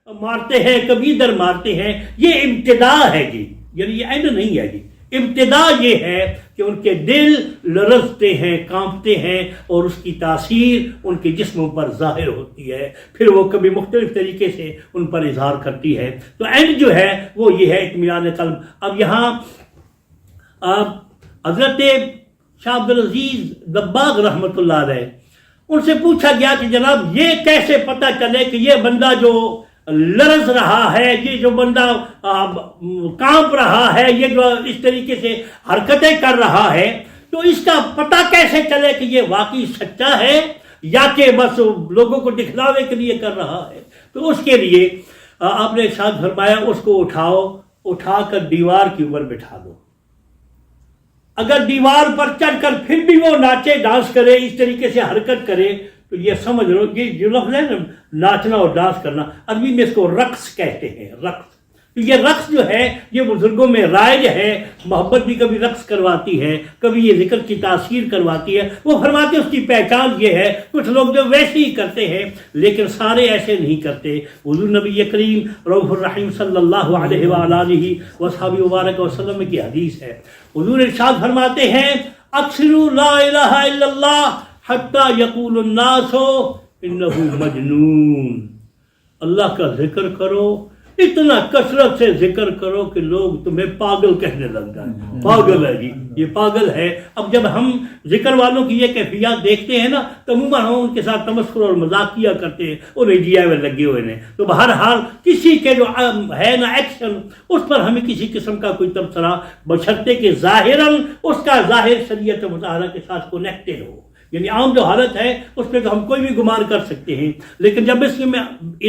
مارتے ہیں، کبھی ادھر مارتے ہیں. یہ ابتدا ہے جی، یعنی یہ اینڈ نہیں ہے جی. ابتدا یہ ہے کہ ان کے دل لرزتے ہیں، کانپتے ہیں، اور اس کی تاثیر ان کے جسموں پر ظاہر ہوتی ہے. پھر وہ کبھی مختلف طریقے سے ان پر اظہار کرتی ہے. تو اینڈ جو ہے وہ یہ ہے اطمینان قلب. اب یہاں حضرت شاہ عبدالعزیز دباغ رحمۃ اللہ علیہ، ان سے پوچھا گیا کہ جناب یہ کیسے پتہ چلے کہ یہ بندہ جو لرز رہا ہے، یہ جو بندہ کانپ رہا ہے، یہ جو اس طریقے سے حرکتیں کر رہا ہے، تو اس کا پتہ کیسے چلے کہ یہ واقعی سچا ہے یا کہ بس لوگوں کو دکھلاوے کے لیے کر رہا ہے؟ تو اس کے لیے آپ نے ارشاد فرمایا اس کو اٹھا کر دیوار کے اوپر بٹھا دو. اگر دیوار پر چڑھ کر پھر بھی وہ ناچے، ڈانس کرے، اس طریقے سے حرکت کرے، تو یہ سمجھ لو یہ جو لفظ ہے نا ناچنا اور ڈانس کرنا، عربی میں اس کو رقص کہتے ہیں. رقص، تو یہ رقص جو ہے یہ بزرگوں میں رائج ہے. محبت بھی کبھی رقص کرواتی ہے، کبھی یہ ذکر کی تاثیر کرواتی ہے. وہ فرماتے ہیں اس کی پہچان یہ ہے، کچھ لوگ جو ویسے ہی کرتے ہیں لیکن سارے ایسے نہیں کرتے. حضور نبی کریم رؤوف الرحیم صلی اللہ علیہ وآلہ وصحبہ وبارک وسلم کی حدیث ہے. حضور ارشاد فرماتے ہیں اکثروا لا الہ الا اللہ حتی یقول الناس انہ مجنون. اللہ کا ذکر کرو، اتنا کثرت سے ذکر کرو کہ لوگ تمہیں پاگل کہنے لگ جائیں. پاگل ہے جی، یہ پاگل ہے. اب جب ہم ذکر والوں کی یہ کیفیات دیکھتے ہیں نا تو عموماً ہم ان کے ساتھ تمسخر اور مذاق کیا کرتے ہیں، اور جی آئی میں لگے ہوئے ہیں. تو بہرحال کسی کے جو ہے نا ایکشن، اس پر ہمیں کسی قسم کا کوئی تبصرہ، بشرطے کہ ظاہراً اس کا ظاہر شریعت مطالعہ کے ساتھ کنیکٹڈ ہو. یعنی عام جو حالت ہے اس پہ تو ہم کوئی بھی گمان کر سکتے ہیں، لیکن جب اس میں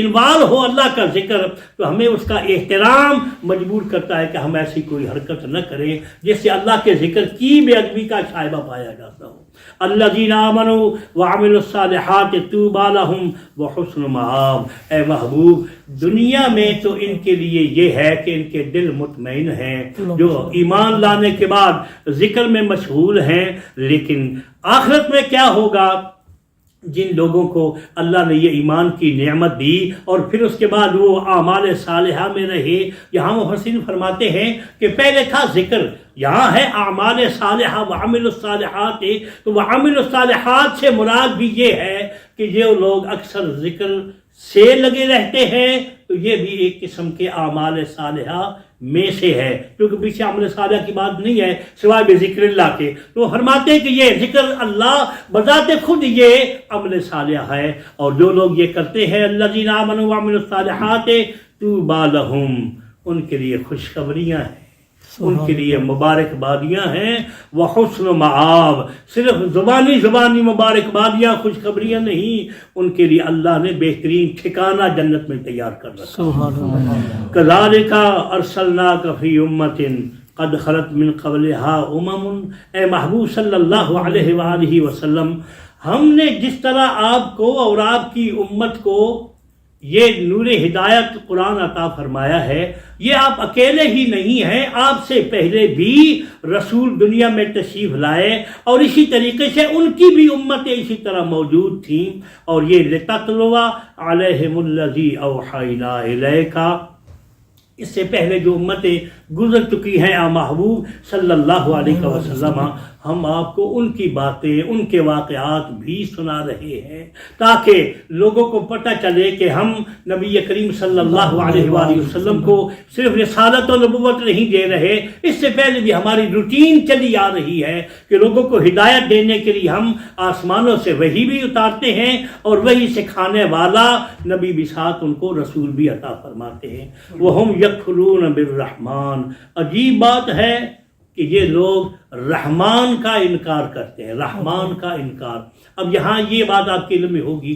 انوالو ہو اللہ کا ذکر تو ہمیں اس کا احترام مجبور کرتا ہے کہ ہم ایسی کوئی حرکت نہ کریں جس سے اللہ کے ذکر کی بے ادبی کا شائبہ پایا جاتا ہو. الذین آمنوا وعملوا الصالحات طوبی لہم وحسن مآب. اے محبوب، دنیا میں تو ان کے لیے یہ ہے کہ ان کے دل مطمئن ہیں، جو ایمان لانے کے بعد ذکر میں مشغول ہیں. لیکن آخرت میں کیا ہوگا؟ جن لوگوں کو اللہ نے یہ ایمان کی نعمت دی اور پھر اس کے بعد وہ اعمال صالحہ میں رہے. یہاں مفسرین فرماتے ہیں کہ پہلے تھا ذکر، یہاں ہے اعمال صالحہ وعملوا الصالحات. تو وعملوا الصالحات سے مراد بھی یہ ہے کہ یہ لوگ اکثر ذکر سے لگے رہتے ہیں، تو یہ بھی ایک قسم کے اعمال صالحہ میں سے ہے، کیونکہ پیچھے عمل صالح کی بات نہیں ہے سوائے بے ذکر اللہ کے. تو فرماتے ہیں کہ یہ ذکر اللہ بذات خود یہ عمل صالح ہے، اور جو لوگ یہ کرتے ہیں الذین آمنوا وعملوا الصالحات طوبی لہم، ان کے لیے خوشخبریاں ہیں، ان کے لیے مبارکبادیاں ہیں. وحسن مآب، صرف زبانی مبارکبادیاں، خوشخبریاں نہیں، ان کے لیے اللہ نے بہترین ٹھکانہ جنت میں تیار کر رکھا. کذالک ارسلناک فی امۃ قد خلت من قبلها اے محبوب صلی اللہ علیہ وآلہ وسلم، ہم نے جس طرح آپ کو اور آپ کی امت کو یہ نور ہدایت قرآن عطا فرمایا ہے، یہ آپ اکیلے ہی نہیں ہیں، آپ سے پہلے بھی رسول دنیا میں تشریف لائے، اور اسی طریقے سے ان کی بھی امتیں اسی طرح موجود تھیں. اور یہ لتتلو علیہم الذی اوحینا الیک، اس سے پہلے جو امتیں گزر چکی ہیں محبوب صلی اللہ علیہ وسلم، ہم آپ کو ان کی باتیں، ان کے واقعات بھی سنا رہے ہیں تاکہ لوگوں کو پتہ چلے کہ ہم نبی کریم صلی اللہ علیہ وآلہ وسلم کو صرف رسالت و نبوت نہیں دے رہے، اس سے پہلے بھی ہماری روٹین چلی آ رہی ہے کہ لوگوں کو ہدایت دینے کے لیے ہم آسمانوں سے وحی بھی اتارتے ہیں، اور وحی سکھانے والا نبی بھی ساتھ ان کو رسول بھی عطا فرماتے ہیں. وَهُمْ يَكْفُرُونَ بِالرَّحْمَٰنِ. عجیب بات ہے کہ یہ لوگ رحمان کا انکار کرتے ہیں، رحمان کا انکار. اب یہاں یہ بات آپ کے علم میں ہوگی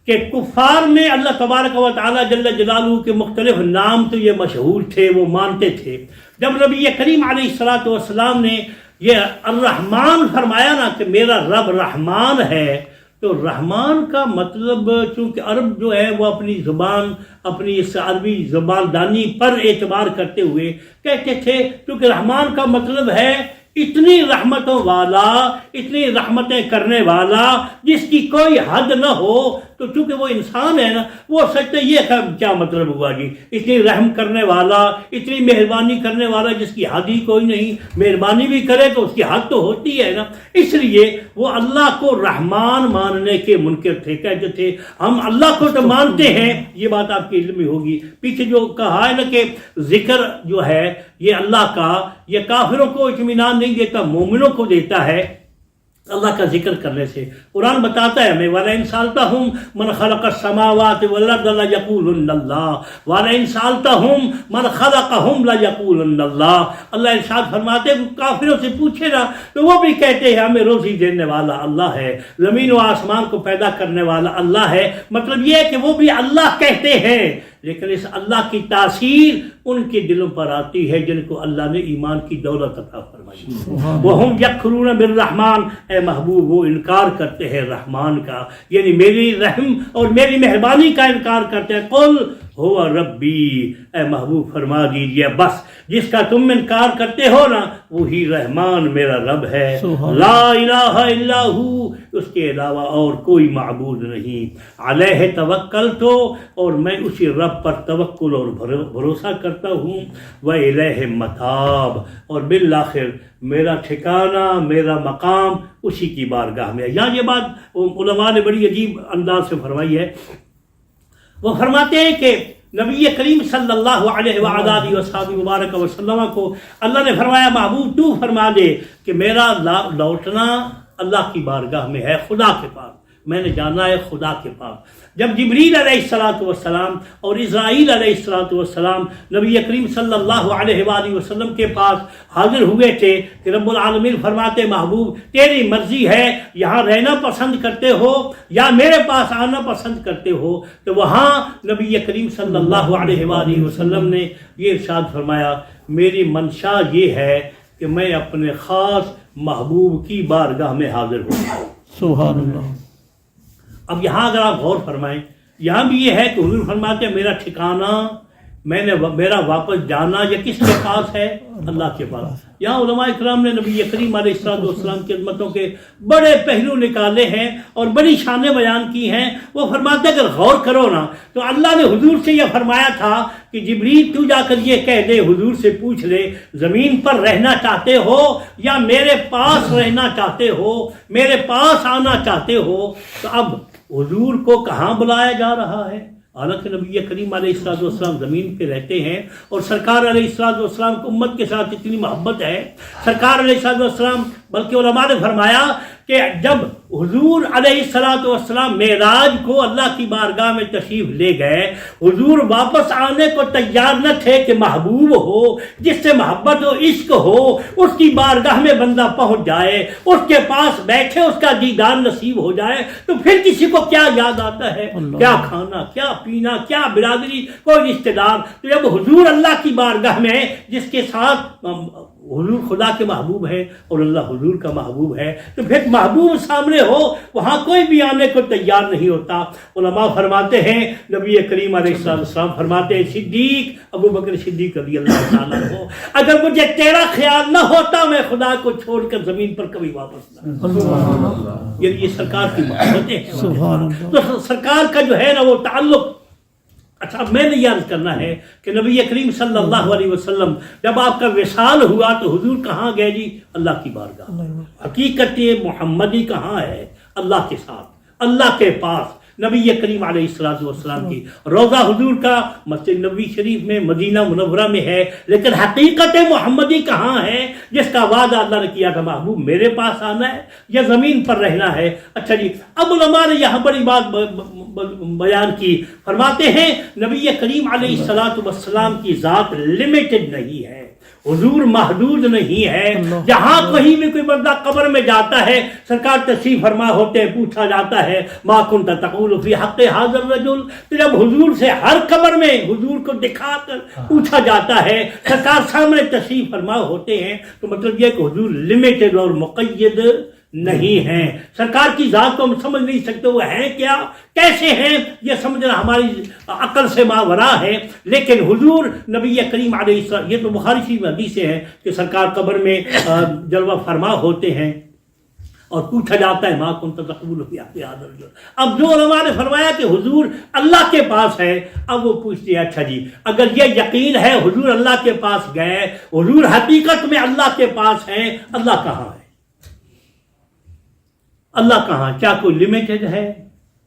کہ کفار میں اللہ تبارک و تعالیٰ جل جلالہ کے مختلف نام تو یہ مشہور تھے، وہ مانتے تھے. جب نبی کریم علیہ الصلاۃ والسلام نے یہ الرحمن فرمایا نا کہ میرا رب رحمان ہے، تو رحمان کا مطلب چونکہ عرب جو ہے وہ اپنی زبان، اپنی اس عربی زبان دانی پر اعتبار کرتے ہوئے کہتے تھے، کیونکہ رحمان کا مطلب ہے اتنی رحمتوں والا، اتنی رحمتیں کرنے والا جس کی کوئی حد نہ ہو. تو چونکہ وہ انسان ہے نا، وہ سچتے یہ کیا مطلب ہوا جی، اتنی رحم کرنے والا، اتنی مہربانی کرنے والا جس کی حد ہی کوئی نہیں، مہربانی بھی کرے تو اس کی حد تو ہوتی ہے نا۔ اس لیے وہ اللہ کو رحمان ماننے کے منکر تھے، کہتے تھے ہم اللہ کو تو مانتے ہیں، یہ بات آپ کے علم میں ہوگی۔ پیچھے جو کہا ہے نا کہ ذکر جو ہے یہ اللہ کا، یہ کافروں کو اطمینان نہیں دیتا، مومنوں کو دیتا ہے اللہ کا ذکر کرنے سے۔ قرآن بتاتا ہے ہمیں وَلَئِن سَأَلْتَهُم مَّنْ خَلَقَ السَّمَاوَاتِ وَالْأَرْضَ لَيَقُولُنَّ اللَّهُ وَلَئِن سَأَلْتَهُم مَّنْ خَلَقَهُمْ لَيَقُولُنَّ اللَّهُ۔ اللہ ارشاد فرماتے ہیں کافروں سے پوچھے نا تو وہ بھی کہتے ہیں ہمیں روزی دینے والا اللہ ہے، زمین و آسمان کو پیدا کرنے والا اللہ ہے۔ مطلب یہ ہے کہ وہ بھی اللہ کہتے ہیں، لیکن اس اللہ کی تاثیر ان کے دلوں پر آتی ہے جن کو اللہ نے ایمان کی دولت عطا فرمائی۔ وَهُمْ يَكْفُرُونَ بِالرَّحْمَٰنِ، اے محبوب وہ انکار کرتے ہیں رحمان کا، یعنی میری رحم اور میری مہربانی کا انکار کرتے ہیں۔ قُلْ هُوَ رَبِّي، اے محبوب فرما دیجئے بس جس کا تم انکار کرتے ہو نا وہی رحمان میرا رب ہے، لا الہ الا ہو، اس کے علاوہ اور کوئی معبود نہیں، علیہ توکلت، اور میں اسی رب پر توکل اور بھروسہ کرتا ہوں، وإلیہ متاب، اور بالآخر میرا ٹھکانہ میرا مقام اسی کی بارگاہ میں ہے۔ یہاں یہ بات علماء نے بڑی عجیب انداز سے فرمائی ہے۔ وہ فرماتے ہیں کہ نبی کریم صلی اللہ علیہ وآلہ وصحبہ مبارک وسلم کو اللہ نے فرمایا محبوب تو فرما دے کہ میرا لوٹنا اللہ کی بارگاہ میں ہے، خدا کے پاس، میں نے جانا ہے خدا کے پاس۔ جب جبریل علیہ السلام اور اسرائیل علیہ السلام نبی کریم صلی اللہ علیہ وآلہ وسلم کے پاس حاضر ہوئے تھے کہ رب العالمین فرماتے محبوب تیری مرضی ہے، یہاں رہنا پسند کرتے ہو یا میرے پاس آنا پسند کرتے ہو؟ تو وہاں نبی کریم صلی اللہ علیہ وآلہ وسلم نے یہ ارشاد فرمایا میری منشا یہ ہے کہ میں اپنے خاص محبوب کی بارگاہ میں حاضر ہوں۔ سبحان اللہ۔ اب یہاں اگر آپ غور فرمائیں، یہاں بھی یہ ہے کہ حضور فرماتے ہیں میرا ٹھکانہ، میرا واپس جانا یہ کس کے پاس ہے؟ اللہ کے پاس۔ یہاں علماء اکرام نے نبی کریم علیہ السلام کی عظمتوں کے بڑے پہلو نکالے ہیں اور بڑی شانیں بیان کی ہیں۔ وہ فرماتے ہیں اگر غور کرو نا تو اللہ نے حضور سے یہ فرمایا تھا کہ جبریل تو جا کر یہ کہہ دے، حضور سے پوچھ لے زمین پر رہنا چاہتے ہو یا میرے پاس رہنا چاہتے ہو، میرے پاس آنا چاہتے ہو؟ تو اب حضور کو کہاں بلایا جا رہا ہے؟ حالانکہ نبی کریم علیہ السلام زمین پہ رہتے ہیں اور سرکار علیہ السلام کو امت کے ساتھ اتنی محبت ہے، سرکار علیہ السلام بلکہ علماء نے فرمایا کہ جب حضور علیہ السلام معراج کو اللہ کی بارگاہ میں تشریف لے گئے، حضور واپس آنے کو تیار نہ تھے کہ محبوب ہو جس سے محبت و عشق ہو اس کی بارگاہ میں بندہ پہنچ جائے، اس کے پاس بیٹھے، اس کا دیدار نصیب ہو جائے تو پھر کسی کو کیا یاد آتا ہے؟ کیا کھانا، کیا پینا، کیا برادری، کوئی رشتہ دار۔ تو جب حضور اللہ کی بارگاہ میں جس کے ساتھ حضور خدا کے محبوب ہے اور اللہ حضور کا محبوب ہے تو پھر محبوب سامنے ہو وہاں کوئی بھی آنے کو تیار نہیں ہوتا۔ علماء فرماتے ہیں نبی کریم علیہ السلام فرماتے ہیں صدیق ابو بکر صدیق رضی اللہ تعالیٰ عنہ اگر مجھے تیرا خیال نہ ہوتا میں خدا کو چھوڑ کر زمین پر کبھی واپس نہ۔ یہ سرکار کی محبتیں ہیں۔ تو سرکار کا جو ہے نا وہ تعلق۔ اچھا اب میں نے یہ عرض کرنا ہے کہ نبی کریم صلی اللہ علیہ وسلم جب آپ کا وصال ہوا تو حضور کہاں گئے جی؟ اللہ کی بارگاہ۔ حقیقت محمدی کہاں ہے؟ اللہ کے ساتھ، اللہ کے پاس۔ نبی کریم علیہ السلام کی روضہ حضور کا مسجد نبوی شریف میں مدینہ منورہ میں ہے، لیکن حقیقت محمدی کہاں ہے جس کا وعدہ اللہ نے کیا تھا محبوب میرے پاس آنا ہے یا زمین پر رہنا ہے؟ اچھا جی اب علماء نے یہاں بڑی بات بیان کی، فرماتے ہیں نبی کریم علیہ السلام کی ذات لمیٹڈ نہیں ہے، حضور محدود نہیں ہے۔ جہاں کہیں بھی کوئی بندہ قبر میں جاتا ہے سرکار تشریف فرما ہوتے ہیں، پوچھا جاتا ہے ما کنت تقول فی حق ھذا الرجل، تو جب حضور سے ہر قبر میں حضور کو دکھا کر پوچھا جاتا ہے سرکار سامنے تشریف فرما ہوتے ہیں، تو مطلب یہ کہ حضور لمیٹڈ اور مقید نہیں ہیں۔ سرکار کی ذات کو ہم سمجھ نہیں سکتے وہ ہیں کیا، کیسے ہیں، یہ سمجھنا ہماری عقل سے ماورا ہے، لیکن حضور نبی کریم علیہ السلام، یہ تو بخاری شریف میں حدیث ہے کہ سرکار قبر میں جلوہ فرما ہوتے ہیں اور پوچھا جاتا ہے ما کنت تقول فی حق ھذا الرجل۔ اب جو علماء نے فرمایا کہ حضور اللہ کے پاس ہے، اب وہ پوچھتے ہیں اچھا جی اگر یہ یقین ہے حضور اللہ کے پاس گئے، حضور حقیقت میں اللہ کے پاس ہیں، اللہ کہاں ہے؟ اللہ کہاں؟ کیا کوئی لمیٹڈ ہے؟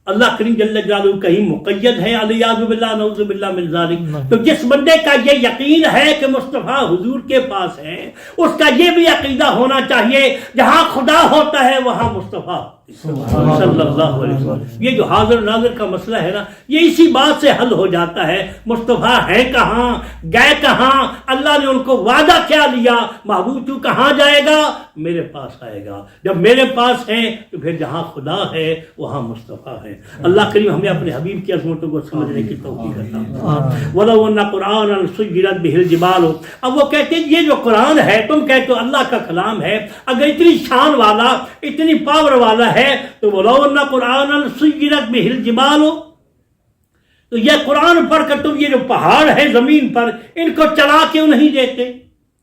اللہ کریم جل جلالہ کہیں مقید ہے؟ الیاذ باللہ نعوذ باللہ من ذالک۔ تو جس بندے کا یہ یقین ہے کہ مصطفیٰ حضور کے پاس ہے، اس کا یہ بھی عقیدہ ہونا چاہیے جہاں خدا ہوتا ہے وہاں مصطفیٰ صلی اللہ علیہ وسلم۔ یہ جو حاضر ناظر کا مسئلہ ہے نا، یہ اسی بات سے حل ہو جاتا ہے۔ مصطفیٰ ہے کہاں، گئے کہاں، اللہ نے ان کو وعدہ کیا لیا، محبوب تو کہاں جائے گا؟ میرے پاس آئے گا۔ جب میرے پاس ہے تو پھر جہاں خدا ہے وہاں مصطفیٰ ہے۔ اللہ کریم ہمیں اپنے حبیب کی عظمتوں کو سمجھنے کی توفیق عطا فرمائے۔ وَلَوْ أَنَّ قُرْآنًا سُيِّرَتْ بِهِ الْجِبَالُ۔ اب وہ کہتے ہیں یہ جو قرآن ہے، تم کہتے ہو اللہ کا کلام ہے، اگر اتنی شان والا، اتنی پاور والا ہے تو وَلَوْ أَنَّ قُرْآنًا سُيِّرَتْ بِهِ الْجِبَالُ، تو یہ قرآن پڑھ کر تم یہ جو پہاڑ ہے زمین پر ان کو چلا کیوں نہیں دیتے؟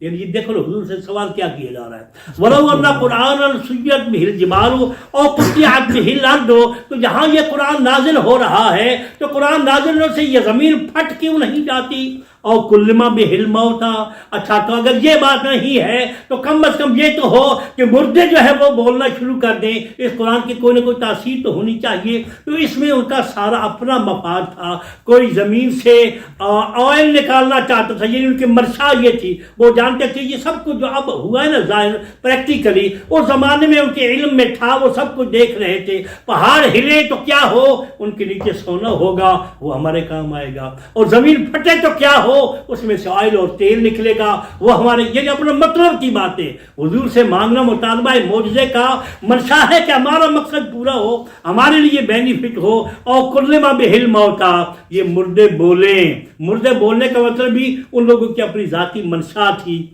یعنی دیکھو حضور سے سوال کیا کیا جا رہا ہے۔ وَلَوْ أَنَّ قُرْآنًا سُيِّرَتْ بِهِ الْجِبَالُ أَوْ قُطِّعَتْ بِهِ الْأَرْضُ، تو جہاں یہ قرآن نازل ہو رہا ہے تو قرآن نازل ہونے سے یہ زمین پھٹ کیوں نہیں جاتی؟ اور کلما بِهِ الْمَوْتَى، اچھا تو اگر یہ بات نہیں ہے تو کم از کم یہ تو ہو کہ مردے جو ہے وہ بولنا شروع کر دیں، اس قرآن کی کوئی نہ کوئی تاثیر تو ہونی چاہیے۔ تو اس میں ان کا سارا اپنا مفاد تھا۔ کوئی زمین سے آئل نکالنا چاہتا تھا، یعنی ان کی منشا یہ تھی، وہ جانتے تھے یہ سب کچھ جو اب ہوا ہے نا ظاہر پریکٹیکلی، اس زمانے میں ان کے علم میں تھا، وہ سب کچھ دیکھ رہے تھے۔ پہاڑ ہلے تو کیا ہو، ان کے نیچے سونا ہوگا، وہ ہمارے کام آئے گا، اور زمین پھٹے تو کیا ہو، اس میں سے آئل اور تیل نکلے گا، وہ ہمارے، یہ اپنا مطلب کی باتیں حضور سے مانگنا مطالبہ ہے معجزے کا منشا ہے کہ ہمارا مقصد پورا ہو، ہمارے لیے بینیفٹ ہو۔ اور کلما بِهِ الْمَوْتَى، یہ مردے بولیں، مردے بولنے کا مطلب بھی ان لوگوں کی اپنی ذاتی منشا تھی،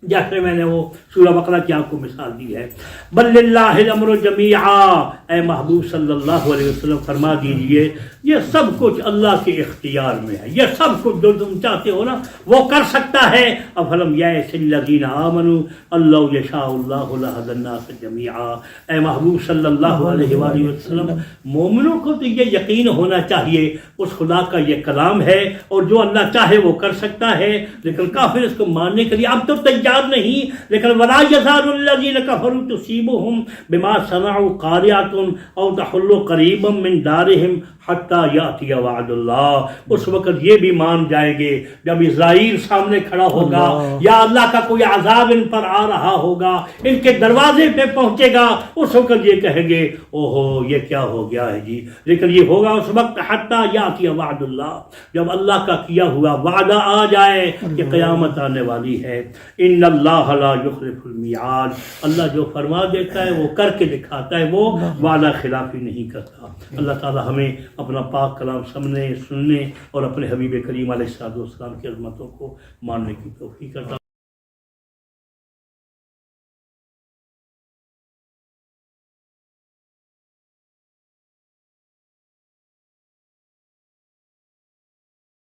جیسے میں نے وہ سورہ بقرہ کی آپ کو مثال دی ہے۔ بل للہ الامر جمیعا، اے محبوب صلی اللہ علیہ وسلم فرما دیجئے یہ سب کچھ اللہ کے اختیار میں ہے، یہ سب کچھ جو تم چاہتے ہو نا وہ کر سکتا ہے۔ افلم یأس الذین آمنوا ان لو یشاء اللہ لہدی الناس جمیعا، اے محبوب صلی اللہ علیہ وآلہ وسلم مومنوں کو تو یہ یقین ہونا چاہیے اس خدا کا یہ کلام ہے، اور جو اللہ چاہے وہ کر سکتا ہے، لیکن کافر اس کو ماننے کے لیے اب تو تیار نہیں۔ لیکن ولا یزال الذین کفروا تصیبهم بما صنعوا قارعۃ او تحل قریبا من دارهم حتی یاتی وعد اللہ۔ اس وقت یہ بھی مان جائیں گے جب اسرائیل سامنے کھڑا ہوگا یا اللہ کا کوئی عذاب ان پر آ رہا ہوگا، ان کے دروازے پہ پہنچے گا، اس وقت یہ کہیں گے اوہو یہ کیا ہو گیا ہے جی۔ لیکن یہ ہوگا اس وقت حتی یاتی وعد اللہ، جب اللہ کا کیا ہوا وعدہ آ جائے کہ قیامت آنے والی ہے۔ ان اللہ لا یخلف المیعاد، اللہ جو فرما دیتا ہے وہ کر کے دکھاتا ہے، وہ وعدہ خلافی نہیں کرتا۔ اللہ تعالی ہمیں اپنا پاک کلام سننے اور اپنے حبیب کریم علیہ السلام کی عظمتوں کو ماننے کی توفیق کرتا۔